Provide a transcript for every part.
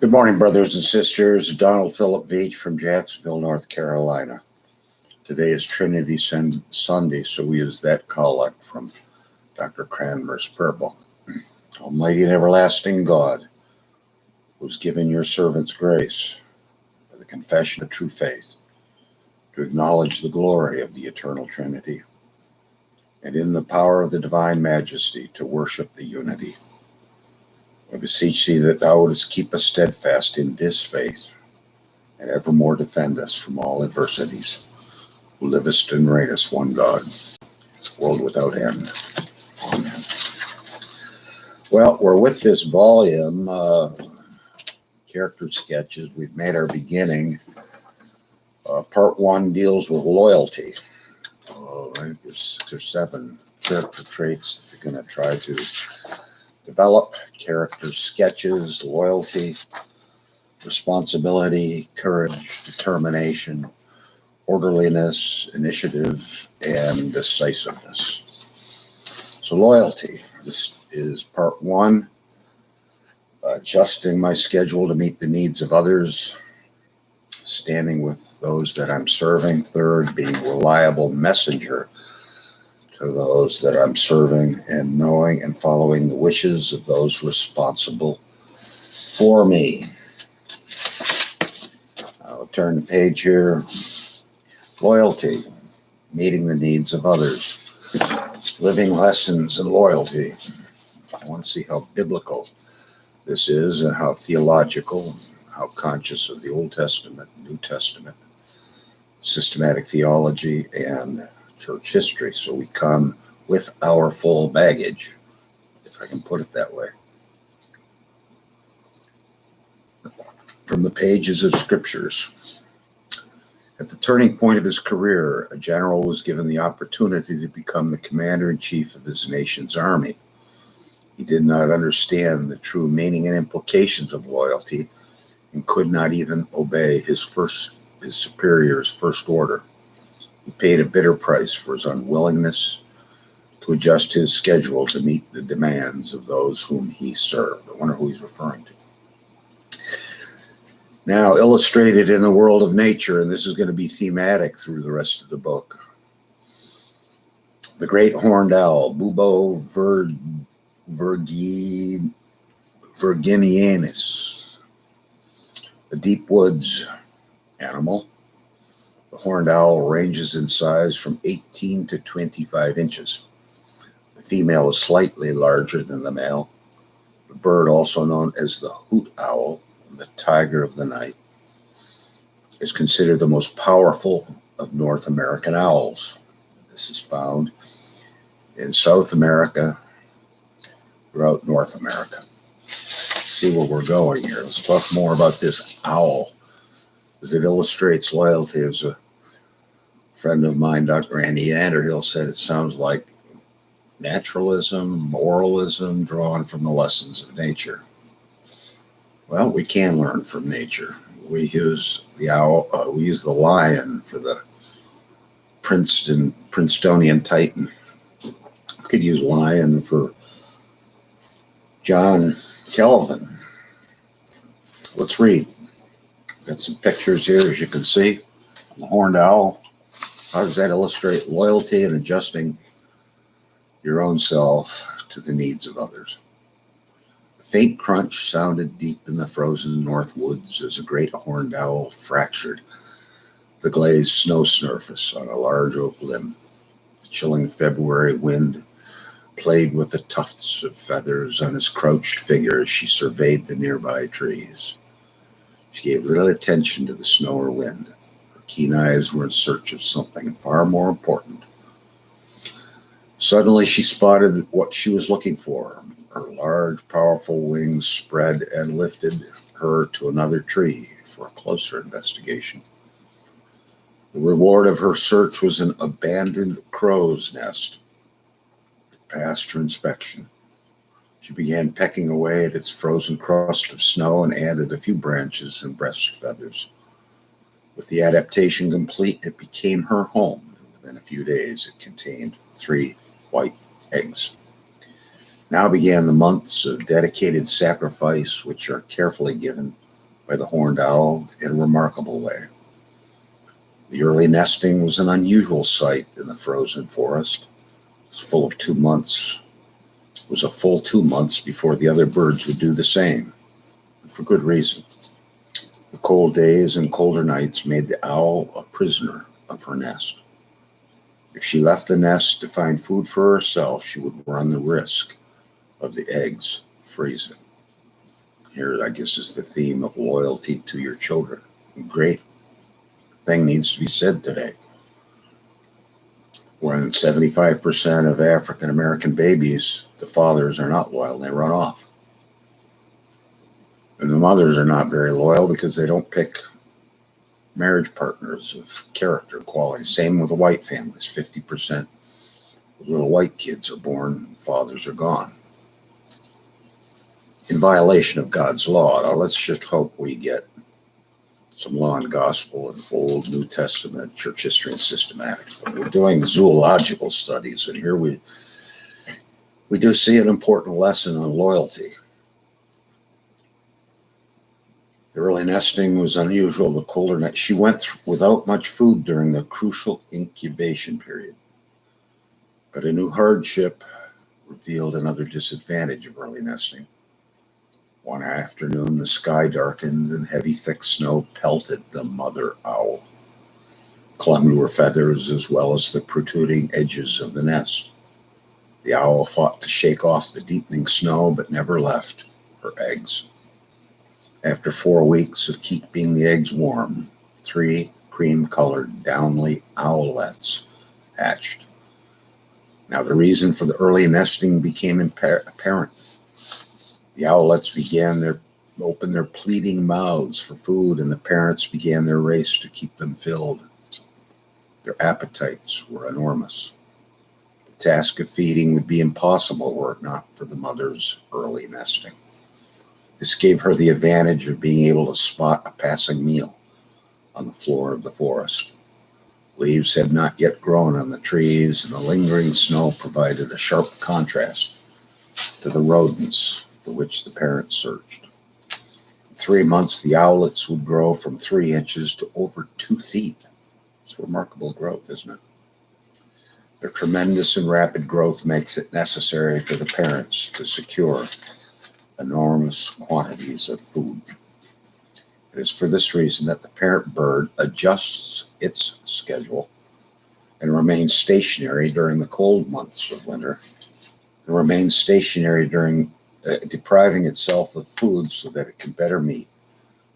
Good morning, brothers and sisters. Donald Philip Veach from Jacksonville, North Carolina. Today is Trinity Sunday, so we use that collect from Dr. Cranmer's prayer book. Almighty and everlasting God, who's given your servants grace for the confession of true faith, to acknowledge the glory of the eternal Trinity, and in the power of the divine majesty to worship the unity. I beseech thee that thou wouldest keep us steadfast in this faith, and evermore defend us from all adversities, who livest and reignest one God, world without end. Amen. Well, we're with this volume, character sketches. We've made our beginning. Part one deals with loyalty. I think there's 6 or 7 character traits that they're going to try to develop. Character sketches: loyalty, responsibility, courage, determination, orderliness, initiative, and decisiveness. So loyalty, this is part one. Adjusting my schedule to meet the needs of others, standing with those that I'm serving. Third, being a reliable messenger to those that I'm serving, and knowing and following the wishes of those responsible for me. I'll turn the page here. Loyalty, meeting the needs of others, living lessons in loyalty. I want to see how biblical this is and how theological, how conscious of the Old Testament, New Testament, systematic theology, and church history. So we come with our full baggage, if I can put it that way. From the pages of scriptures. At the turning point of his career, a general was given the opportunity to become the commander-in-chief of his nation's army. He did not understand the true meaning and implications of loyalty and could not even obey his superior's first order. He paid a bitter price for his unwillingness to adjust his schedule to meet the demands of those whom he served. I wonder who he's referring to. Now, illustrated in the world of nature, and this is going to be thematic through the rest of the book. The great horned owl, Bubo virginianus, a deep woods animal. The horned owl ranges in size from 18 to 25 inches. The female is slightly larger than the male. The bird, also known as the hoot owl, the tiger of the night, is considered the most powerful of North American owls. This is found in South America, throughout North America. Let's see where we're going here. Let's talk more about this owl, as it illustrates loyalty. As a friend of mine, Dr. Andy Underhill, said, it sounds like naturalism, moralism, drawn from the lessons of nature. Well, we can learn from nature. We use the owl. We use the lion for the Princetonian Titan. We could use lion for John Calvin. Let's read. Got some pictures here, as you can see. The horned owl. How does that illustrate loyalty and adjusting your own self to the needs of others? A faint crunch sounded deep in the frozen north woods as a great horned owl fractured the glazed snow surface on a large oak limb. The chilling February wind played with the tufts of feathers on his crouched figure as she surveyed the nearby trees. She gave little attention to the snow or wind. Her keen eyes were in search of something far more important. Suddenly she spotted what she was looking for. Her large, powerful wings spread and lifted her to another tree for a closer investigation. The reward of her search was an abandoned crow's nest. It passed her inspection. She began pecking away at its frozen crust of snow and added a few branches and breast feathers. With the adaptation complete, it became her home, and within a few days it contained 3 white eggs. Now began the months of dedicated sacrifice, which are carefully given by the horned owl in a remarkable way. The early nesting was an unusual sight in the frozen forest. It was full of 2 months. It was a full 2 months before the other birds would do the same, and for good reason. The cold days and colder nights made the owl a prisoner of her nest. If she left the nest to find food for herself, she would run the risk of the eggs freezing. Here, I guess, is the theme of loyalty to your children. Great thing needs to be said today. When 75% of African American babies, the fathers are not loyal, they run off. And the mothers are not very loyal because they don't pick marriage partners of character and quality. Same with the white families. 50% of little white kids are born, and fathers are gone. In violation of God's law. Now let's just hope we get some law and gospel and Old New Testament church history and systematics. But we're doing zoological studies, and here we do see an important lesson on loyalty. The early nesting was unusual. The colder night, she went without much food during the crucial incubation period. But a new hardship revealed another disadvantage of early nesting. One afternoon, the sky darkened and heavy, thick snow pelted the mother owl, clung to her feathers as well as the protruding edges of the nest. The owl fought to shake off the deepening snow, but never left her eggs. After 4 weeks of keeping the eggs warm, 3 cream-colored Downley owlets hatched. Now, the reason for the early nesting became apparent. The owlets opened their pleading mouths for food, and the parents began their race to keep them filled. Their appetites were enormous. The task of feeding would be impossible were it not for the mother's early nesting. This gave her the advantage of being able to spot a passing meal on the floor of the forest. Leaves had not yet grown on the trees, and the lingering snow provided a sharp contrast to the rodents for which the parents searched. In 3 months, the owlets would grow from 3 inches to over 2 feet. It's remarkable growth, isn't it? Their tremendous and rapid growth makes it necessary for the parents to secure enormous quantities of food. It is for this reason that the parent bird adjusts its schedule and remains stationary during the cold months of winter, and remains stationary during depriving itself of food so that it can better meet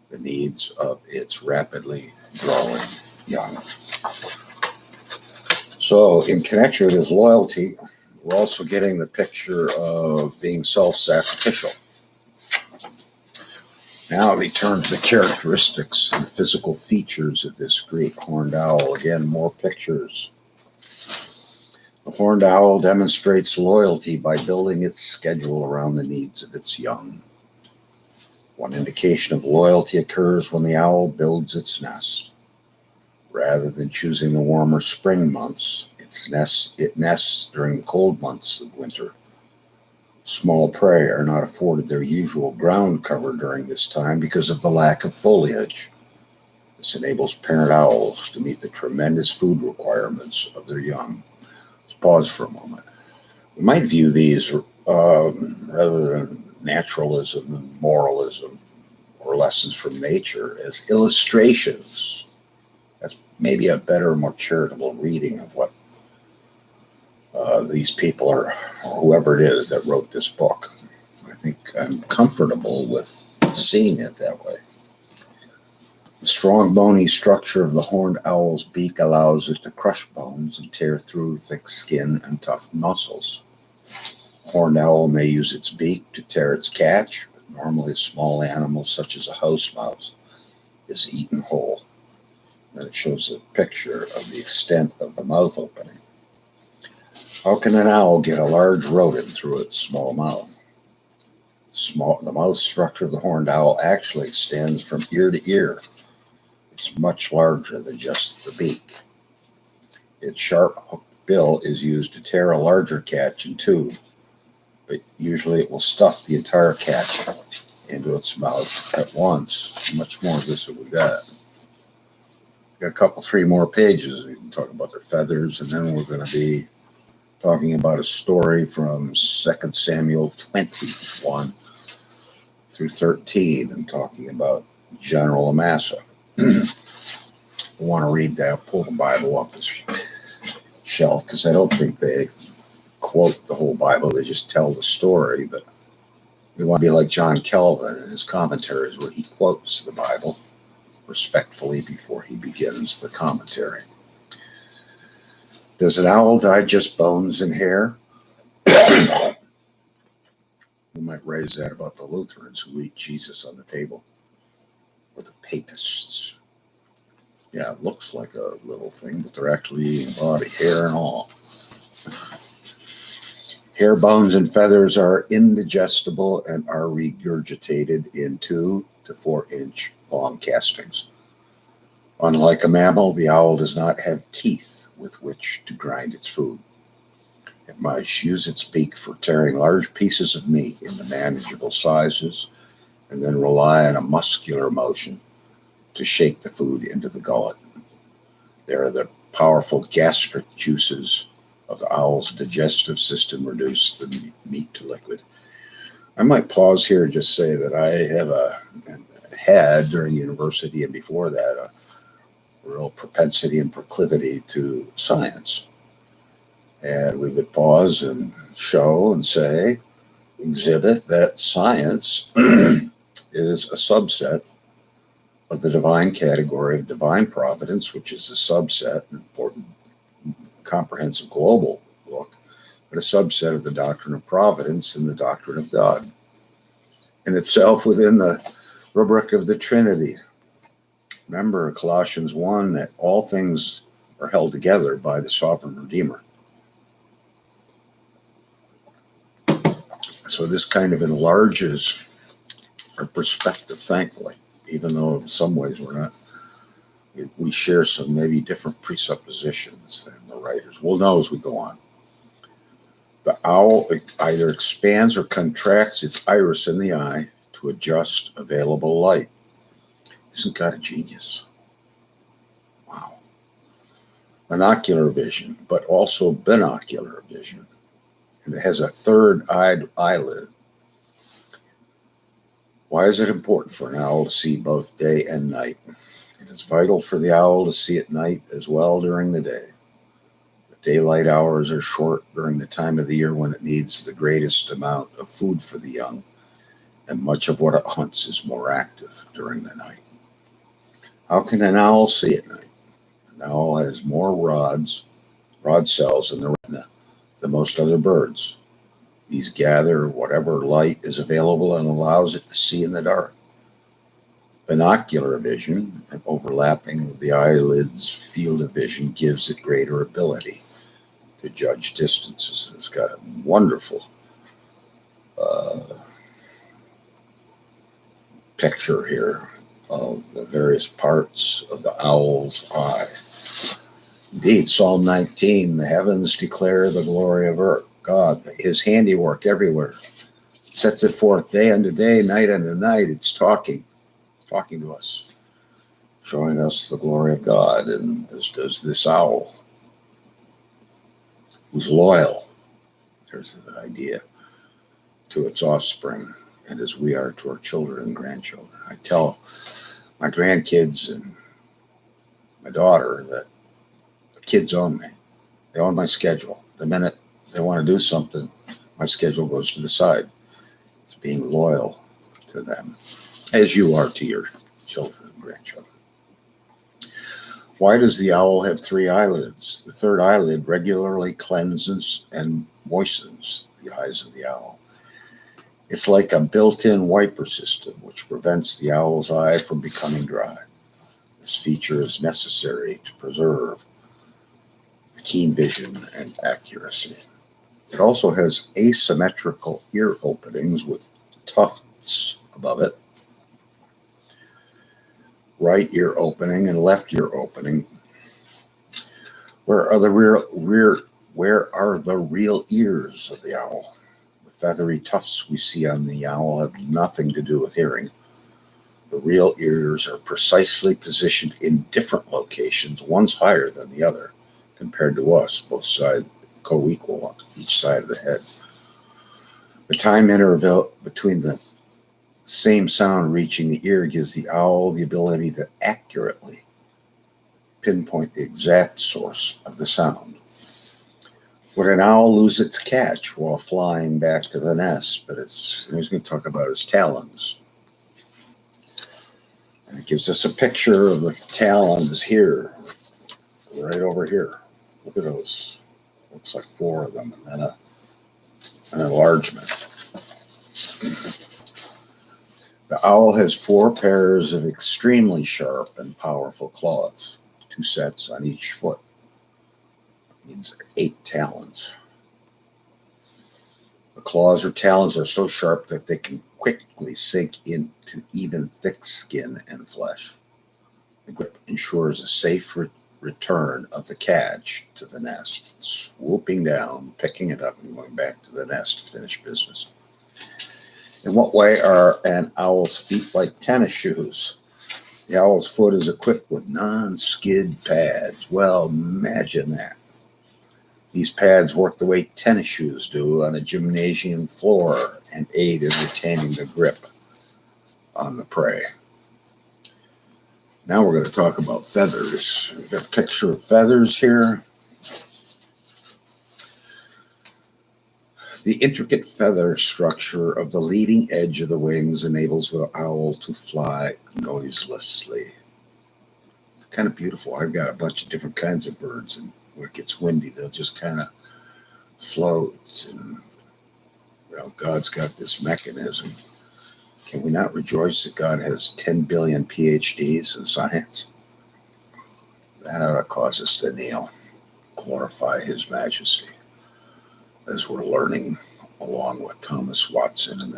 the needs of its rapidly growing young. So, in connection with his loyalty, we're also getting the picture of being self-sacrificial. Now we turn to the characteristics and physical features of this great horned owl. Again, more pictures. The horned owl demonstrates loyalty by building its schedule around the needs of its young. One indication of loyalty occurs when the owl builds its nest. Rather than choosing the warmer spring months, it nests during the cold months of winter. Small prey are not afforded their usual ground cover during this time because of the lack of foliage. This enables parent owls to meet the tremendous food requirements of their young. Let's pause for a moment. We might view these rather than naturalism and moralism or lessons from nature as illustrations. That's maybe a better, more charitable reading of what these people are, or whoever it is that wrote this book. I think I'm comfortable with seeing it that way. The strong bony structure of the horned owl's beak allows it to crush bones and tear through thick skin and tough muscles. The horned owl may use its beak to tear its catch, but normally a small animal such as a house mouse is eaten whole. Then it shows a picture of the extent of the mouth opening. How can an owl get a large rodent through its small mouth? The mouth structure of the horned owl actually extends from ear to ear. It's much larger than just the beak. Its sharp hooked bill is used to tear a larger catch in two, but usually it will stuff the entire catch into its mouth at once. Much more of this that we got. Got a couple, three more pages. We can talk about their feathers, and then we're going to be talking about a story from 2 Samuel 20:1-13, and talking about General Amasa. I want to read that. Pull the Bible off this shelf because I don't think they quote the whole Bible. They just tell the story. But we want to be like John Calvin in his commentaries, where he quotes the Bible respectfully before he begins the commentary. Does an owl digest bones and hair? We might raise that about the Lutherans who eat Jesus on the table, or the papists. Yeah, it looks like a little thing, but they're actually eating body, hair and all. Hair, bones, and feathers are indigestible and are regurgitated in 2 to 4 inch long castings. Unlike a mammal, the owl does not have teeth with which to grind its food. It must use its beak for tearing large pieces of meat into manageable sizes, and then rely on a muscular motion to shake the food into the gullet. There are the powerful gastric juices of the owl's digestive system reduce the meat to liquid. I might pause here and just say that I had during university and before that a real propensity and proclivity to science. And we would pause and show and say, exhibit that science is a subset of the divine category of divine providence, which is a subset, an important, comprehensive global look, but a subset of the doctrine of providence and the doctrine of God, in itself within the rubric of the Trinity. Remember Colossians 1 that all things are held together by the sovereign Redeemer. So this kind of enlarges our perspective, thankfully, even though in some ways we share some maybe different presuppositions than the writers. We'll know as we go on. The owl either expands or contracts its iris in the eye to adjust available light. Isn't God a genius? Wow. Monocular vision, but also binocular vision. And it has a third-eyed eyelid. Why is it important for an owl to see both day and night? It is vital for the owl to see at night as well during the day. The daylight hours are short during the time of the year when it needs the greatest amount of food for the young, and much of what it hunts is more active during the night. How can an owl see at night? An owl has more rod cells in the retina than most other birds. These gather whatever light is available and allows it to see in the dark. Binocular vision and overlapping of the eyelids field of vision gives it greater ability to judge distances. It's got a wonderful picture here of the various parts of the owl's eye. Indeed, Psalm 19, the heavens declare the glory of God, his handiwork everywhere. Sets it forth day unto day, night unto night. It's talking to us, showing us the glory of God, and as does this owl, who's loyal, there's the idea, to its offspring, and as we are to our children and grandchildren. I tell my grandkids and my daughter that the kids own me. They own my schedule. The minute they want to do something, my schedule goes to the side. It's being loyal to them, as you are to your children and grandchildren. Why does the owl have 3 eyelids? The third eyelid regularly cleanses and moistens the eyes of the owl. It's like a built-in wiper system, which prevents the owl's eye from becoming dry. This feature is necessary to preserve keen vision and accuracy. It also has asymmetrical ear openings with tufts above it. Right ear opening and left ear opening. Where are the real ears of the owl? The feathery tufts we see on the owl have nothing to do with hearing. The real ears are precisely positioned in different locations. One's higher than the other compared to us, both sides co-equal on each side of the head. The time interval between the same sound reaching the ear gives the owl the ability to accurately pinpoint the exact source of the sound. Would an owl lose its catch while flying back to the nest? But he's going to talk about his talons. And it gives us a picture of the talons here, right over here. Look at those. Looks like 4 of them, and then an enlargement. The owl has 4 pairs of extremely sharp and powerful claws, 2 sets on each foot. That means 8 talons. The claws or talons are so sharp that they can quickly sink into even thick skin and flesh. The grip ensures a safe return of the catch to the nest, swooping down, picking it up, and going back to the nest to finish business. In what way are an owl's feet like tennis shoes? The owl's foot is equipped with non-skid pads. Well, imagine that. These pads work the way tennis shoes do on a gymnasium floor and aid in retaining the grip on the prey. Now we're going to talk about feathers. We've got a picture of feathers here. The intricate feather structure of the leading edge of the wings enables the owl to fly noiselessly. It's kind of beautiful. I've got a bunch of different kinds of birds, and when it gets windy, they'll just kind of float. And, God's got this mechanism. Can we not rejoice that God has 10 billion PhDs in science? That ought to cause us to kneel, glorify His majesty, as we're learning along with Thomas Watson in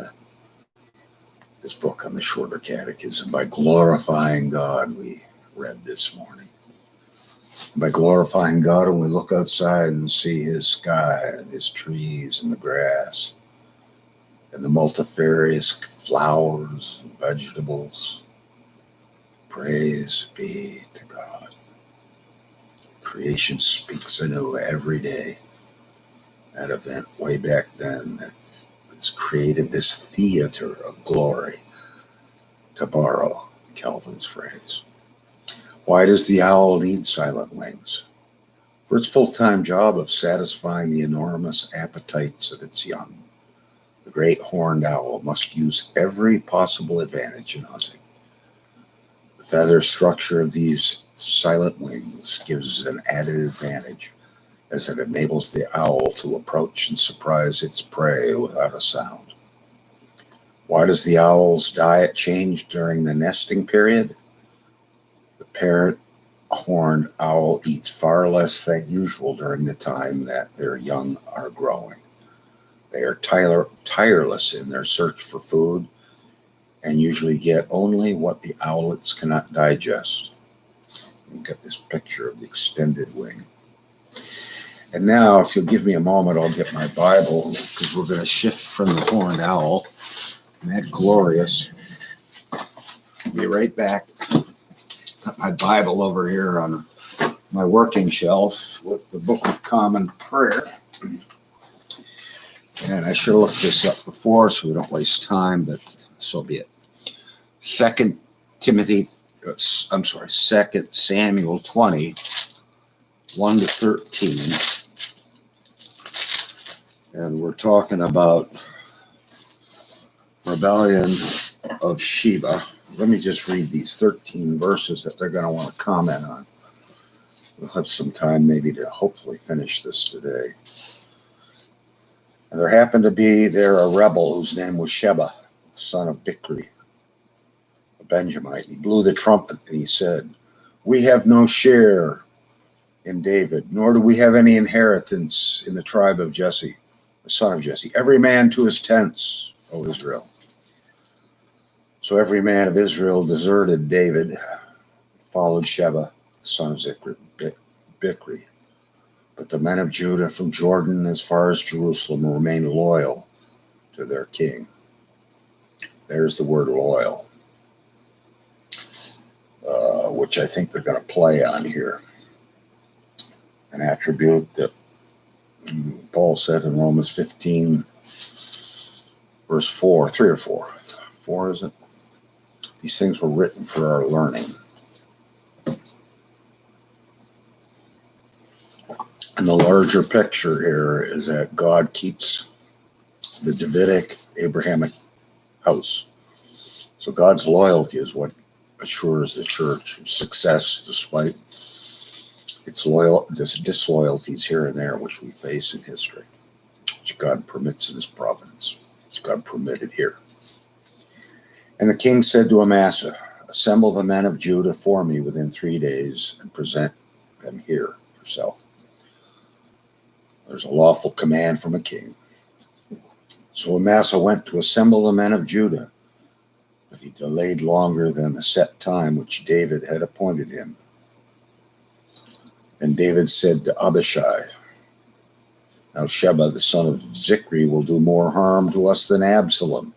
this book on the Shorter Catechism. By glorifying God, we read this morning. By glorifying God, when we look outside and see His sky and His trees and the grass and the multifarious flowers and vegetables, praise be to God. Creation speaks anew every day. That event way back then that has created this theater of glory, to borrow Calvin's phrase. Why does the owl need silent wings? For its full-time job of satisfying the enormous appetites of its young. The great horned owl must use every possible advantage in hunting. The feather structure of these silent wings gives an added advantage, as it enables the owl to approach and surprise its prey without a sound. Why does the owl's diet change during the nesting period? The parent horned owl eats far less than usual during the time that their young are growing. They are tireless in their search for food and usually get only what the owlets cannot digest. You get this picture of the extended wing. And now, if you'll give me a moment, I'll get my Bible, because we're going to shift from the horned owl. And that glorious. I'll be right back. Got my Bible over here on my working shelf with the Book of Common Prayer. And I should have looked this up before so we don't waste time, but so be it. 2 Samuel 20, 1-13. And we're talking about rebellion of Sheba. Let me just read these 13 verses that they're going to want to comment on. We'll have some time maybe to hopefully finish this today. And there happened to be there a rebel whose name was Sheba, son of Bichri, a Benjamite. He blew the trumpet and he said, "We have no share in David, nor do we have any inheritance in the tribe of Jesse, the son of Jesse. Every man to his tents, O Israel." So every man of Israel deserted David, followed Sheba, son of Bichri. But the men of Judah from Jordan as far as Jerusalem remained loyal to their king. There's the word loyal, which I think they're going to play on here. An attribute that Paul said in Romans 15, verse 4, 3 or 4. 4, is it? These things were written for our learning. And the larger picture here is that God keeps the Davidic, Abrahamic house. So God's loyalty is what assures the church success despite its disloyalties here and there, which we face in history, which God permits in his providence, which God permitted here. And the king said to Amasa, assemble the men of Judah for me within 3 days and present them here yourself. There's a lawful command from a king. So Amasa went to assemble the men of Judah, but he delayed longer than the set time which David had appointed him. And David said to Abishai, now Sheba, the son of Zikri, will do more harm to us than Absalom.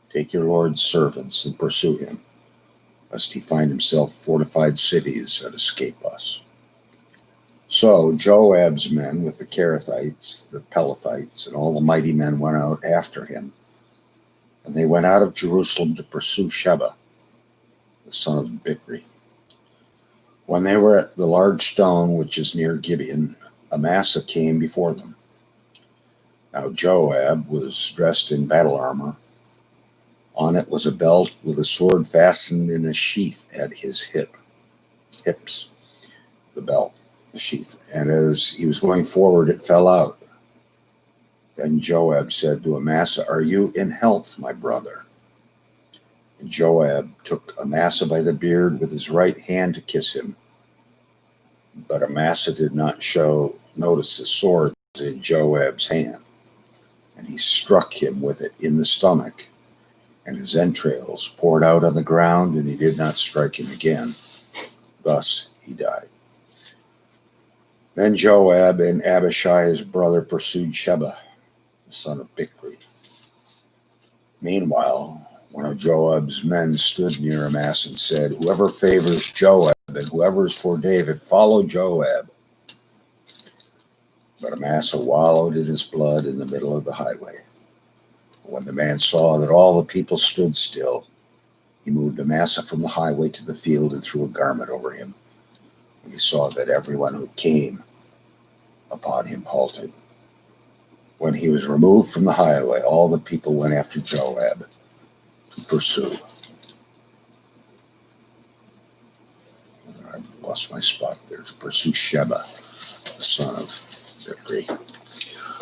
Take your Lord's servants and pursue him, lest he find himself fortified cities and escape us. So Joab's men with the Kerethites, the Pelethites, and all the mighty men went out after him. And they went out of Jerusalem to pursue Sheba, the son of Bichri. When they were at the large stone which is near Gibeon, Amasa came before them. Now Joab was dressed in battle armor. On it was a belt with a sword fastened in a sheath at his hips, the belt, the sheath. And as he was going forward, it fell out. Then Joab said to Amasa, are you in health, my brother? And Joab took Amasa by the beard with his right hand to kiss him. But Amasa did not notice the sword in Joab's hand. And he struck him with it in the stomach, and his entrails poured out on the ground, and he did not strike him again. Thus he died. Then Joab and Abishai his brother pursued Sheba, the son of Bichri. Meanwhile, one of Joab's men stood near Amasa and said, whoever favors Joab and whoever is for David, follow Joab. But Amasa wallowed in his blood in the middle of the highway. When the man saw that all the people stood still, he moved Amasa from the highway to the field and threw a garment over him. And he saw that everyone who came upon him halted. When he was removed from the highway, all the people went after Joab to pursue. I lost my spot there. To pursue Sheba, the son of Bichri.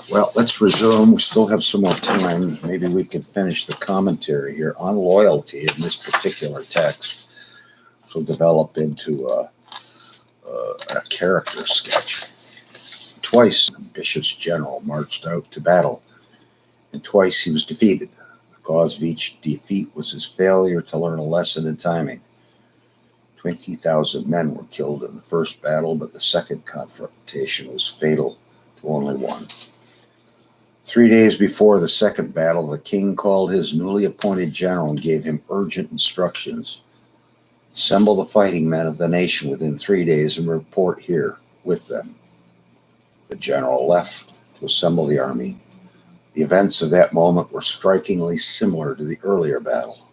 Well, let's resume. We still have some more time. Maybe we can finish the commentary here on loyalty in this particular text, which will develop into a character sketch. Twice, an ambitious general marched out to battle, and twice he was defeated. The cause of each defeat was his failure to learn a lesson in timing. 20,000 men were killed in the first battle, but the second confrontation was fatal to only one. 3 days before the second battle, the king called his newly appointed general and gave him urgent instructions. Assemble the fighting men of the nation within 3 days and report here with them. The general left to assemble the army. The events of that moment were strikingly similar to the earlier battle.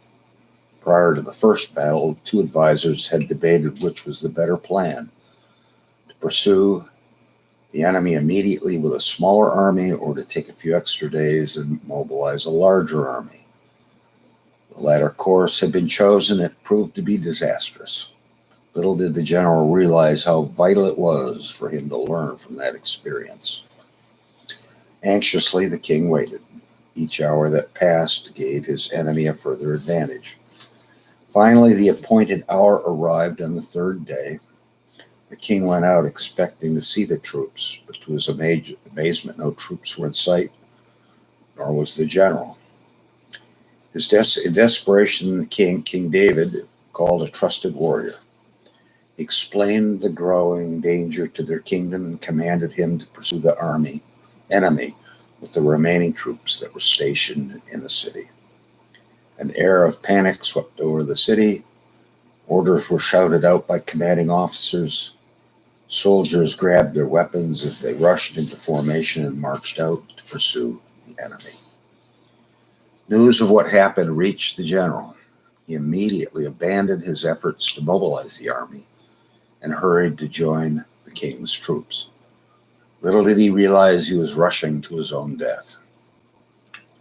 Prior to the first battle, two advisors had debated which was the better plan: to pursue the enemy immediately with a smaller army, or to take a few extra days and mobilize a larger army. The latter course had been chosen. It proved to be disastrous. Little did the general realize how vital it was for him to learn from that experience. Anxiously, the king waited. Each hour that passed gave his enemy a further advantage. Finally, the appointed hour arrived on the third day. The king went out expecting to see the troops, but to his amazement, no troops were in sight, nor was the general. In desperation, the King David, called a trusted warrior. He explained the growing danger to their kingdom and commanded him to pursue the enemy with the remaining troops that were stationed in the city. An air of panic swept over the city. Orders were shouted out by commanding officers. Soldiers grabbed their weapons as they rushed into formation and marched out to pursue the enemy. News of what happened reached the general. He immediately abandoned his efforts to mobilize the army and hurried to join the king's troops. Little did he realize he was rushing to his own death.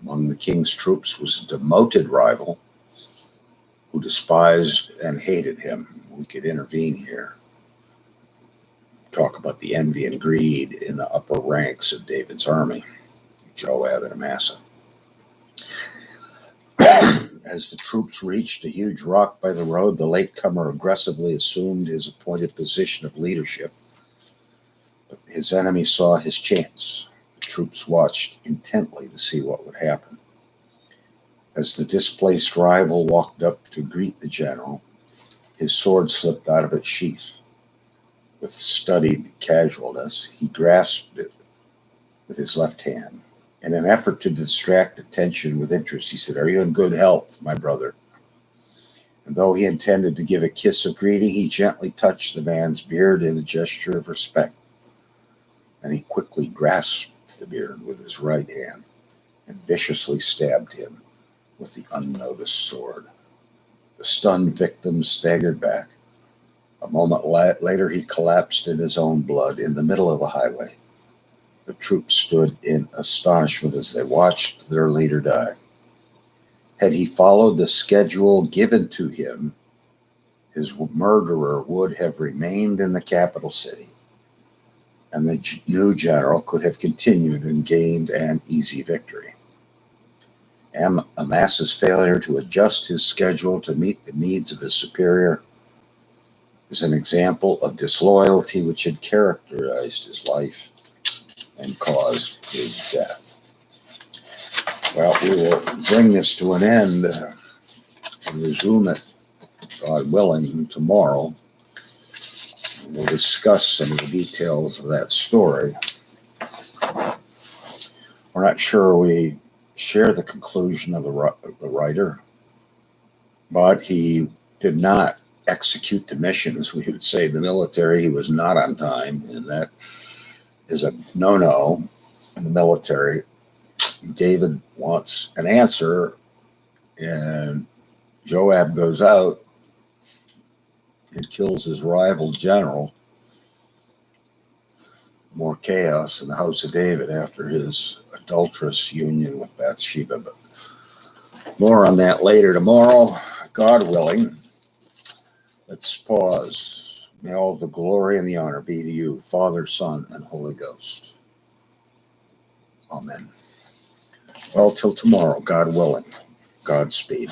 Among the king's troops was a demoted rival who despised and hated him. We could intervene here. Talk about the envy and greed in the upper ranks of David's army, Joab and Amasa. As the troops reached a huge rock by the road, the latecomer aggressively assumed his appointed position of leadership. But his enemy saw his chance. The troops watched intently to see what would happen. As the displaced rival walked up to greet the general, his sword slipped out of its sheath. With studied casualness, he grasped it with his left hand. In an effort to distract attention with interest, he said, "Are you in good health, my brother?" And though he intended to give a kiss of greeting, he gently touched the man's beard in a gesture of respect. And he quickly grasped the beard with his right hand and viciously stabbed him with the unnoticed sword. The stunned victim staggered back. A moment later, he collapsed in his own blood in the middle of the highway. The troops stood in astonishment as they watched their leader die. Had he followed the schedule given to him, his murderer would have remained in the capital city, and the new general could have continued and gained an easy victory. Amasa's failure to adjust his schedule to meet the needs of his superior is an example of disloyalty which had characterized his life and caused his death. Well, we will bring this to an end and resume it, God willing, tomorrow. We'll discuss some of the details of that story. We're not sure we share the conclusion of the writer, but he did not execute the mission, as we would say in the military. He was not on time, and that is a no-no in the military. David wants an answer, and Joab goes out and kills his rival general. More chaos in the house of David after his adulterous union with Sheba. But more on that later tomorrow, God willing. Let's pause. May all the glory and the honor be to you, Father, Son, and Holy Ghost. Amen. Well, till tomorrow, God willing. Godspeed.